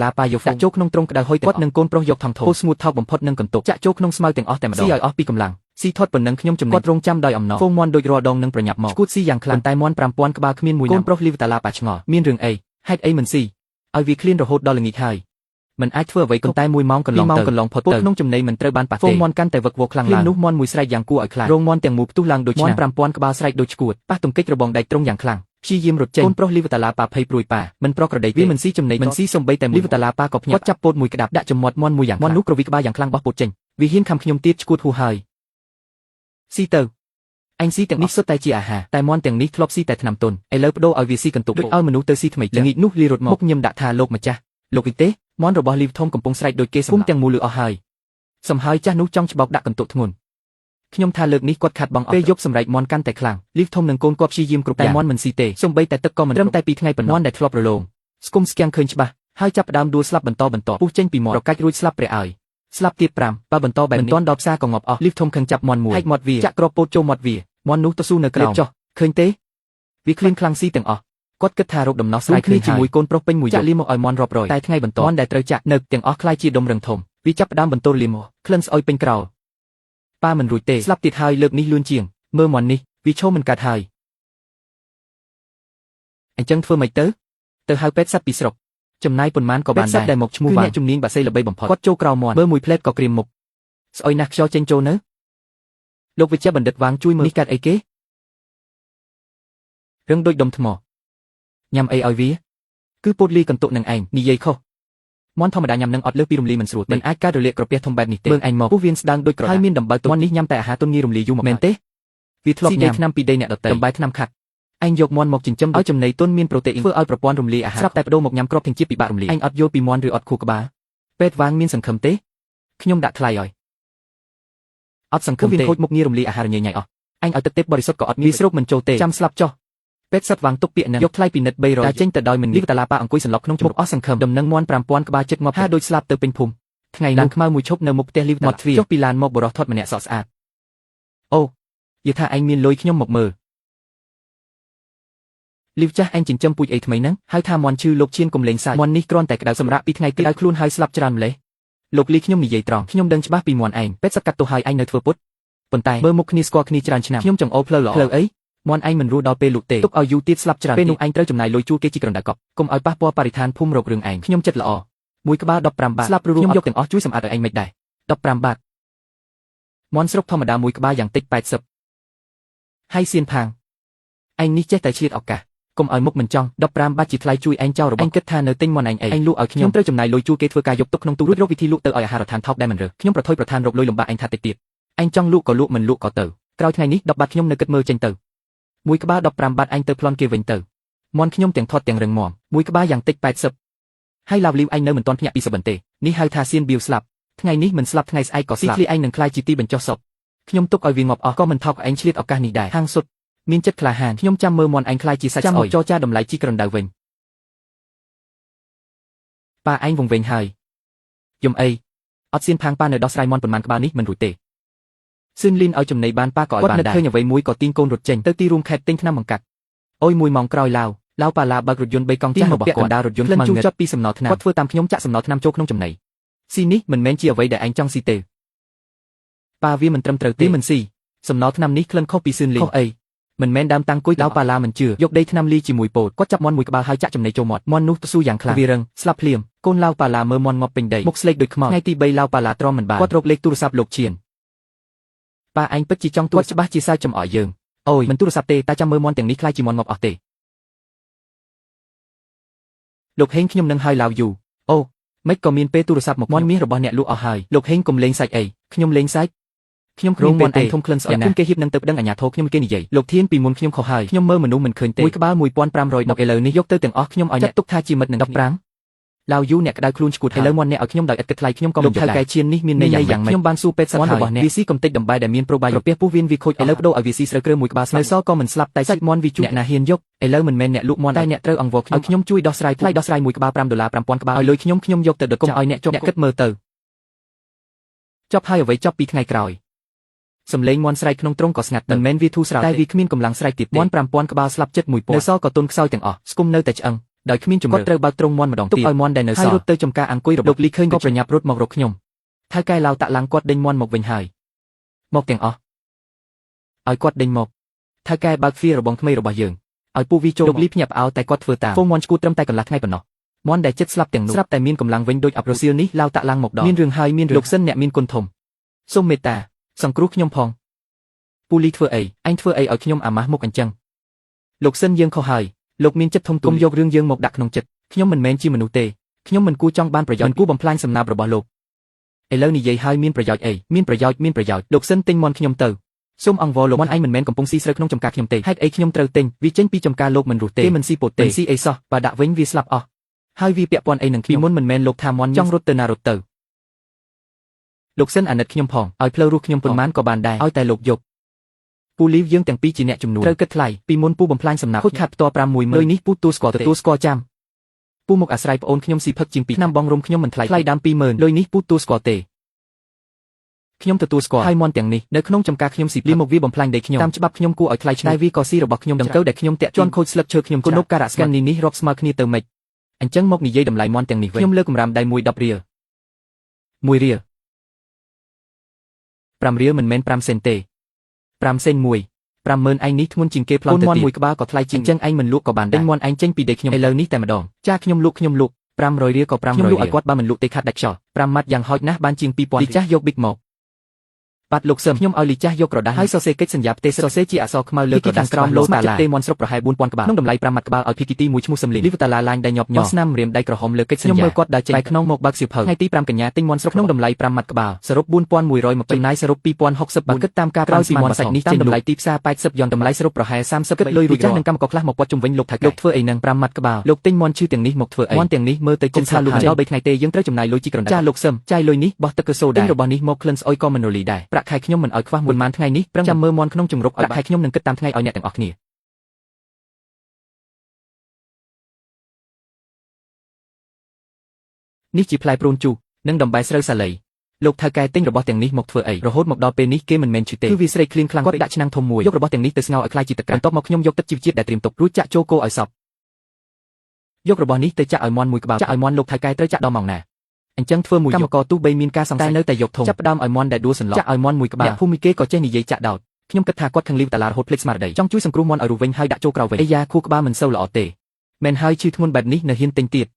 ឡាប៉ាយកដាក់ចូលក្នុងទ្រង់ក្តៅហុយគាត់នឹងកូនប្រុសយកថងធំស្ងួតថោកបំផុតនឹងកន្ទុកចាក់ចូលក្នុងស្មៅទាំងអស់តែម្ដងស៊ីឲ្យអស់ពីកម្លាំងស៊ីធាត់ប៉ុណ្ណឹងខ្ញុំចំណេញគាត់រងចាំដោយអំណរហ្វូងមន់ដូចរាល់ដងនឹងប្រញាប់មកឈួតស៊ីយ៉ាងខ្លាំងតែមន់5000ក្បាលគ្មានមួយកូនប្រុសលីវតាឡាប៉ាឆ្ងល់មានរឿងអីហេតុអីមិនស៊ីឲ្យវាឃ្លានរហូតដល់ល្ងាចហើយមិនអាចធ្វើអ្វីក៏តែ1ម៉ោងកន្លងផុតទៅក្នុងចំណីមិនត្រូវបានប៉ះទេហ្វូងមន់កាន់តែវឹកវរខ្លាំងឡើងនោះមន់មួយស្រែកយ៉ាងគួរឲ្យខ្លាចរងមន់ទាំងមូលផ្ទុះឡើងដូចឆ្នាំមន់5000ក្បាលស្រែកដូចឈួតប៉ះទង្គិចរបងដែកត្រង់យ៉ាងខ្លាំងព្យាយាមរត់ចេញកូនប្រុសលីវតាឡាប៉ាភ័យព្រួយប៉ាមិនប្រក្រតីវាមិនស៊ីចំណីមិនស៊ីសំបីតែលីវតាឡាប៉ាក៏ភ្ញាក់ចាប់ពោតមួយក្តាប់ដាក់ចំមាត់មន់មួយយ៉ាងមន់នោះក្រវិក្បាលយ៉ាងខ្លាំងបោះពោតចេញវាហ៊ានខំខ្ញុំទៀតឈួតហួហើយស៊ីទៅអញស៊ីទាំងនេះសុទ្ធតែជាអាហារតែមន់ទាំងនេះធ្លាប់ស៊ីតែថ្នាំទុនឥឡូវបដូរឲ្យវាស៊ីកន្ទុកដូចឲ្យមនុស្សទៅស៊ីថ្មីល្ងាចនោះលារត់មកមុខញឹមដាក់ថាលោកម្ចាស់លោកវិទេមន់របស់លីវធំកំពុងស្រែកដូចគេសម្លាប់ទាំងមូលលឺអស់ហើយសំហើយចាស់នោះចង់ច្បោកដាក់កន្ទុកធ្ងន់ខ្ញុំថាលើកនេះគាត់ខាត់បងអស់ពេលយប់សម្រែកមន់កាន់តែខ្លាំងលីវធំនឹងកូនគាត់ព្យាយាមគ្រប់យ៉ាងតែមន់មិនស៊ីទេសូម្បីតែទឹកក៏មិនត្រឹមតែ2ថ្ងៃប៉ុណ្ណោះដែលធ្លាប់រលោងស្គមស្គាំងឃើញច្បាស់ហើយចាប់ផ្ដើមដួលស្លាប់បន្តពុះចេញពីមាត់ប្រកាច់រួចស្លាប់ព្រះឲ្យស្លាប់ទៀត5បើបន្តបែបនេះមិនទាន់ដល់ផ្សារក៏ងាប់អស់លីវធំខឹងចាប់មន់មួយហែកមាត់វាចាក់គ្រាប់ពោតចូលមាត់វាមន់នោះទៅស៊ូនៅក្រោមចុះឃើញទេវាឃ្លានខ្លាំងស៊ីទាំងអស់គាត់គិតថារោគដំណោះស្រាយគ្នាជាមួយកូនប្រុសពេញមួយចាក់លីមកឲ្យមន់រាប់រយតែថ្ងៃបន្ទាប់មន់ដែលត្រូវចាក់នៅទាំងអស់ខ្លាយជាដុំរឹងធំវាចាប់ផ្ដើមបន្ទោលលីមកក្លិនស្អុយពេញក្រោលប៉ាមិនរួចទេស្លាប់ទៀតហើយលើកនេះលឿនជាងមើលមន់នេះវាឈោមិនកាត់ហើយអញ្ចឹងធ្វើម៉េចទៅហៅពេទ្យសត្វពីស្រុកចំណាយប៉ុន្មានក៏បានដែរដែលមកឈ្មោះវ៉ាអ្នកជំនាញបាសីល្បីបំផុតគាត់ចូលក្រោមមន់មើលមួយផ្លែតក៏ក្រៀមមុខស្អុយណាស់ខ្យល់ចេញចូលនៅលោកវិជ្ជបណ្ឌិតវាងជួយមើលនេះកាត់អីគេរឹងដូចដុំថ្មញ៉ាំអីឲ្យវាគឺពោតលីកន្ទុកនឹងឯងនិយាយខុសមន់ធម្មតាញ៉ាំនឹងអត់លើសពីរំលាយមិនស្រួលមិនអាចកើតរលាកក្រពះធំបែបនេះទេមើលឯងមកពោះវៀនស្ដាងដូចក្រដាសហើយមានដំបៅទន់មន់នេះញ៉ាំតែអាហារទុនងាយរំលាយយូរមកមែនទេវាធ្លាប់ញ៉ាំឆ្នាំពីដីអ្នកដតីដំបែថ្នាំខាត់ឯងយកមន់មកចិញ្ចឹមឲ្យចំណីទុនមានប្រូតេអ៊ីនធ្វើឲ្យប្រព័ន្ធរំលាយអាហារស្រាប់តែបដូរមកញ៉ាំគ្រាប់ទាំងជាតិពិបាករំលាយឯងអត់យល់ពីមន់ឬអត់ខួរក្បាលពេទ្យវាងមានសង្ឃឹមទេខ្ញុំដាក់ថ្លៃឲ្យអត់សង្ឃឹមទេវាខូចមុខងាយរំលាយអាហារញ៉ៃញ៉ៃអស់ឯងឲ្យទឹកទេពបរិសុទ្ធក៏អត់មានស្រូបមិនចូលទេចាំស្លាប់ចុះពេទ្យសត្វវាងទុកពាក្យនឹងយកថ្លៃពិនិត្យ300តែចេញទៅដោយមិនលីវតាឡាប៉ាអង្គុយសន្លប់ក្នុងជមុកអស់សង្ឃឹមដំណឹងមន់5000ក្បាលចិត្តងាប់ហាដូចស្លាប់ទៅពេញភូមិថ្ងៃនោះខ្មៅមួយឈប់នៅមុខផ្ទះលីវតាឡាចុះពីឡានមកបរោះធាត់ម្នាក់សក់ស្អាតអូយល់ថាឯងមានលុយខ្ញុំមកមើលលីវចាស់ឯងចិញ្ចឹមពូជអីថ្មីហ្នឹងហៅថាមន់ឈឺលោកឈៀនកុំលេងសើចមន់នេះគ្រាន់តែក្តៅសម្រាប់ពីថ្ងៃក្តៅខ្លួនហើយស្លាប់ច្រើនម្លេះលោកលីខ្ញុំនិយាយត្រង់ខ្ញុំដឹងច្បាស់ពីមន់ឯងពេទ្យសកាត់ទោសឲ្យឯងនៅធ្វើពុតប៉ុន្តែមើលមុខគ្នាស្គាល់គ្នាច្រើនឆ្នាំខ្ញុំចង់អូផ្លូវល្អផ្លូវអីមន់ឯងមិនរស់ដល់ពេលលក់ទេទុកឲ្យយូរទៀតស្លាប់ច្រើនពេលនោះឯងត្រូវចំណាយលុយជួលគេជីក្រណ្ដាកប់កុំឲ្យប៉ះពាល់បរិស្ថានភូមិរករឿងឯងខ្ញុំចិត្តល្អមួយក្បាល15បាតស្លាប់ព្រោះខ្ញុំយកទាំងអស់ជួយសម្អាតឲ្យឯងមិនដែរ15បាតមន់ស្រុកធម្មតាមួយក្បាលយ៉ាងតិច80ហើយសៀនផាងឯងនេះចេះតែឆ្លៀតឱកាសកុំឲ្យមុខមិនចង់15បាតជាថ្លៃជួយឯងចោលរបស់ឯងគិតថានៅទិញមន់ឯងអីឯងលក់ឲ្យខ្ញុំត្រូវចំណាយលុយជួលគេធ្វើការយកទុកក្នុងទូរួចរកវិធីលក់ទៅឲ្យអាហារដ្ឋានថោកដែលមិនរើខ្ញុំប្រថុយប្រឋានរកលុយលំបាកឯងថាតិចទៀតឯងចង់លក់ក៏លក់មិនលក់ក៏ទៅក្រោយថ្ងៃនេះ10បាតខ្ញុំនៅគិតមើលចេញទៅមួយក្បាល15បាតឯងទៅប្លន់គេវិញទៅមន់ខ្ញុំទាំងធាត់ទាំងរឹងមាំមួយក្បាលយ៉ាងតិច80ហើយឡាវលីវឯងនៅមិនទាន់ភ្ញាក់ពីសបិនទេនេះហៅថាសៀនបៀវស្លាប់ថ្ងៃនេះមិនស្លាប់ថ្ងៃស្អែកក៏ស្លាប់ស៊ីឃ្លីឯងនឹងខ្លាយជាទីបញ្ចុះសពខ្ញុំទុកឲ្យវាងាប់អស់ក៏មិនថោកឯងឆ្លៀតឱកាសនេះដែរហាងសុទ្ធមានចិត្តក្លាហានខ្ញុំចាំមើលមន់ឯងខ្លាយជាសាច់ស្អុយចាំមកចរចាតម្លៃជីក្រណ្ដៅវិញប៉ាឯងវង្វេងហើយយំអីអត់សៀនផាងប៉ានៅដោះស្រាយមន់ប៉ុន្មានក្បាលនេះមិនរួចទេសឿនលីនឲ្យចំណីបានប៉ាក៏ឲ្យបានដែរគាត់នឹកឃើញអ្វីមួយក៏ទាញកូនរត់ចេញទៅទីរួមខេត្តទិញថ្នាំបង្កាត់អូយ1ម៉ោងក្រោយឡាវប៉ាឡាបើករថយន្ត3កង់ចាស់របស់គាត់ដារថយន្តខ្មៅងឹតចុចពីសំណល់ថ្នាំគាត់ធ្វើតាមខ្ញុំចាក់សំណល់ថ្នាំចូលក្នុងចំណីស៊ីនេះមិនមែនជាអ្វីដែលឯងចង់ស៊ីទេប៉ាវាមិនត្រឹមត្រូវទេមិនស៊ីសំណល់ថ្នាំនេះក្លិនខុសពីសឿនលីនខុសអីមិនមែនដើមតាំងគុយប៉ាឡាមិនជឿយកដីថ្នាំលីជាមួយពោតគាត់ចាប់មន់មួយក្បាលហើយចាក់ចំណីចូលមាត់មន់នោះទៅស៊ូយ៉ាងខ្លាំងវារឹងស្លាប់ភ្លាមកូនឡាវប៉ាឡាមើលមន់ងាប់ពេញដីមុខស្លេកដូចខ្មោចថ្ងៃទី3ឡាវប៉ាឡាទ្រាំមិនបានគាត់រកលេខទូរស័ព្ទលោកឈៀនប៉ាឯងពិតជាចង់ទួចច្បាស់ជាសើចចំអកយើងអូយមិនទូរស័ព្ទទេតែចាំមើលមន់ទាំងនេះខ្លាយជាមន់ងាប់អស់ទេលោកហេងខ្ញុំនឹងហើយឡាវយូអូមិនក៏មានពេលទូរស័ព្ទមកមន់មាសរបស់អ្នកលក់អស់ហើយលោកហេងកុំលេងសាច់អីខ្ញុំលេងសាច់ខ្ញុំគ្រាន់តែធំក្លិនស្អុយណាស់គេហ៊ាននឹងទៅប្តឹងអាជ្ញាធរខ្ញុំគេនិយាយលោកធានពីមុនខ្ញុំខុសហើយខ្ញុំមើលមនុស្សមិនឃើញទេមួយក្បាល1500មកឥឡូវនេះយកទៅទាំងអស់ខ្ញុំឲ្យអ្នកទុកថាជាមិត្តនឹង15ឡាវយូអ្នកក្តៅខ្លួនឈួតឥឡូវមន់អ្នកឲ្យខ្ញុំដោយឥតគិតថ្លៃខ្ញុំក៏មិនយកដែរលោកថៅកែឈៀននេះមានន័យយ៉ាងម៉េចខ្ញុំបានសួរពេទ្យសត្វរបស់អ្នកវាស៊ីកំតិចដំបែដែលមានប្រូបាយក្រពះពោះវៀនវាខូចឥឡូវបដូរឲ្យវាស៊ីស្រូវគ្រើមួយក្បាលស្នៅសក៏មិនស្លាប់តែសាច់មន់វាជូរអ្នកណាហ៊ានយកឥឡូវមិនមែនអ្នកលក់មន់តែអ្នកត្រូវអង្វរខ្ញុំជួយដោះស្រាយថ្លៃដោះស្រាយមួយក្បាល$5 5000ក្បាលឲ្យលុយខ្ញុំយកទៅដកុំឲ្យអ្នកជាប់គិតមើលទៅចប់ហើយអ្វីចប់ពីថ្ងៃក្រោយសំឡេងមន់ស្រែកក្នុងទ្រង់ក៏ស្ងាត់មិនមែនវាធូរស្រាលតែវាគ្មានកម្លាំងស្រែកទៀតមន់5000ក្បាលស្លាប់ចិត្តមួយពណ៌នៅសក៏ទុនខ្សោយទាំងអស់ស្គុំនៅតែឆ្អឹង ដោយគ្មានជំរឿគាត់ត្រូវបើកទ្រុងមាន់ម្ដងទៀតទុកឲ្យមាន់ដែលនៅសល់ហើយរត់ទៅចំការអង្គុយរបស់លោកលីឃើញក៏ប្រញាប់រត់មករកខ្ញុំថៅកែឡាវតាក់ឡើងគាត់ដេញមាន់មកវិញហើយមកទាំងអស់ឲ្យគាត់ដេញមកថៅកែបើកទ្វាររបងថ្មីរបស់យើងឲ្យពួកវាចូលលោកលីភ្ញាក់ផ្អើលតែគាត់ធ្វើតាមហ្វូងមាន់ឈួតត្រឹមតែកន្លះថ្ងៃប៉ុណ្ណោះមាន់ដែលចិត្តស្លាប់ទាំងនោះស្រាប់តែមានកម្លាំងវិញដូចអាប់រសៀលនេះឡាវតាក់ឡើងមកដល់មានរឿងហើយមានលោកសិនអ្នកមានគុណធំសូមមេត្តាសង្គ្រោះខ្ញុំផងពូលីធ្វើអីអញធ្វើអីឲ្យខ្ញុំអាម៉ាស់មុខអញ្ចឹងលោកសិនយើងខុសហើយលោកមានចិត្តធំទូលយករឿងយើងមកដាក់ក្នុងចិត្តខ្ញុំមិនមែនជាមនុស្សទេខ្ញុំមិនគួរចង់បានប្រយោជន៍មិនគួរបំផ្លាញសំណាបរបស់លោកឥឡូវនិយាយហើយមានប្រយោជន៍អីមានប្រយោជន៍លោកសិនទិញមាន់ខ្ញុំទៅសូមអង្វរលោកមាន់ឯងមិនមែនកំពុងស៊ីស្រូវក្នុងចំការខ្ញុំទេហេតុអីខ្ញុំត្រូវទិញវាចេញពីចំការលោកមិនរស់ទេគេមិនស៊ីពោតទេស៊ីអីសោះបើដាក់វិញវាស្លាប់អស់ហើយវាពាក់ព័ន្ធអីនឹងខ្ញុំមុនមិនមែនលោកថាមាន់ចង់រត់ទៅណារត់ទៅលោកសិនអាណិតខ្ញុំផងឲ្យផ្លូវរស់ខ្ញុំប៉ុន្មានក៏បានដែរឲ្យតែលោកយកពូលីវយើងទាំងពីរជាអ្នកជំនួសត្រូវគិតថ្លៃពីមុនពូបំផ្លាញសំណាប់ខូចខាតផ្ទាល់ 5-10000 លុយនេះពូទទួលស្គាល់ចាំពូមកអាស្រ័យប្អូនខ្ញុំស៊ីផឹកជាង2ឆ្នាំបងរុំខ្ញុំមិនថ្លៃដើម 20000 លុយនេះពូទទួលស្គាល់ទេខ្ញុំទទួលស្គាល់ហើយមាន់ទាំងនេះនៅក្នុងចំការខ្ញុំស៊ីភ្លាមមកវាបំផ្លាញដីខ្ញុំតាមច្បាប់ខ្ញុំគួរឲ្យថ្លៃឆ្នៃវាក៏ស៊ីរបស់ខ្ញុំដង្កូវដែលខ្ញុំតាក់ជន់ខូចស្លឹកឈើខ្ញុំគុណប់ការៈស្កាននេះរាប់ស្មើគ្នាទៅម៉េចអញ្ចឹងមកនិយាយតម្លៃមាន់ទាំងនេះវិញខ្ញុំលើកកម្រាមដៃមួយ10រៀល1រៀល5រៀលមិនមែន5សេនទេ5សេន1 50000ឯងនេះធ្ងន់ជាងគេប្លន់ទៅទៀតមាន់មួយក្បាលក៏ថ្លៃជាងអញ្ចឹងឯងមិនលក់ក៏បានដែរមាន់ឯងចេញពីដីខ្ញុំឥឡូវនេះតែម្ដងចាខ្ញុំលក់500រៀលក៏500រៀលខ្ញុំលក់ឲ្យគាត់បើមិនលក់ទេខាត់ដាច់ខ្យល់5ម៉ាត់យ៉ាងហោចណាស់បានជាង2000លីចាស់យកប៊ីកមកបាត់លោកសឹមខ្ញុំឲ្យលីចាស់យកក្រដាស់ហើយសរសេរកិច្ចសញ្ញាផ្ទេសសរសេរជាអក្សរខ្មៅលើក្រដាស់ក្រោមលោតាឡាទេមន់ស្រុកប្រហែល 4000 ក្បាលក្នុងតម្លៃ5ម៉ាត់ក្បាលឲ្យភីគីទីមួយឈ្មោះសំលីនលីវតាឡាឡាញដែលញាប់ញ័រស្នាមរៀមដៃក្រហមលើកិច្ចសញ្ញាខ្ញុំមើលគាត់ដើរចេញក្នុងមកបើកសៀវភៅថ្ងៃទី5កញ្ញាទិញមន់ស្រុកក្នុងតម្លៃ5ម៉ាត់ក្បាលសរុប4120ចំណាយសរុប2060បើគិតតាមការក្រោយពីមន់សាច់នេះតាមតម្លៃទីផ្សារ80យ៉នតម្លៃសរុបប្រហែល30គិតលុយរួចចាស់នឹងកម្មករខ្លះមកពាត់ជំវិញលោកថៃលោកធ្វើអីនឹង5ម៉ាត់ក្បាលលោកទិញមន់ឈឺទាំងនេះមកធ្វើអីមន់ទាំងនេះមើលទៅចិត្តថាលោកដល់3ថ្ងៃទេយើងត្រូវចំណាយលុយជីក្រណ្ដាចាលោកសឹមចាយលុយនេះបោះទឹកកសូដែររបស់នេះមកក្លិនស្អុយក៏មិនរលីដែរប្រាក់ខែខ្ញុំមិនឲ្យខ្វះមួយម៉ានថ្ងៃនេះប្រឹងចាំមើលមាន់ក្នុងជំរកឲ្យខែខ្ញុំនឹងគិតតាមថ្ងៃឲ្យអ្នកទាំងអស់គ្នានេះជាផ្លែព្រូនជូរនិងដំបែស្រូវសាលីលោកថៅកែទិញរបស់ទាំងនេះមកធ្វើអីរហូតមកដល់ពេលនេះគេមិនមែនឈឺទេគឺវាស្រេកឃ្លៀងខ្លាំងគាត់ដាក់ឆ្នាំងធំមួយយករបស់ទាំងនេះទៅស្ងោរឲ្យក្លាយជាទឹកបន្ទាប់មកខ្ញុំយកទឹកជីវជាតិដែលត្រៀមទុករួចចាក់ចូលគោឲ្យសព្វយករបស់នេះទៅចាក់ឲ្យមាន់មួយក្បាលចាក់ឲ្យមាន់លោកថៅកែត្រូវចាក់ដល់ម៉ោងណាអញ្ចឹងធ្វើមួយកម្មករទូបីមានការសង្ស័យនៅតែយកធំចាប់ផ្ដើមឲ្យមាន់ដែលដួលសន្លប់ចាក់ឲ្យមាន់មួយក្បាលភូមិគេក៏ចេះនិយាយចាក់ដោតខ្ញុំគិតថាគាត់ខឹងលីវតាឡារហូតភ្លេចស្មារតីចង់ជួយសង្គ្រោះមាន់ឲ្យរស់វិញហើយដាក់ចូលក្រៅវិញអាយ៉ាខួរក្បាលមិនសូវល្អទេមែនហើយឈឺធ្ងន់បែបនេះនៅហ៊ានទិញទៀត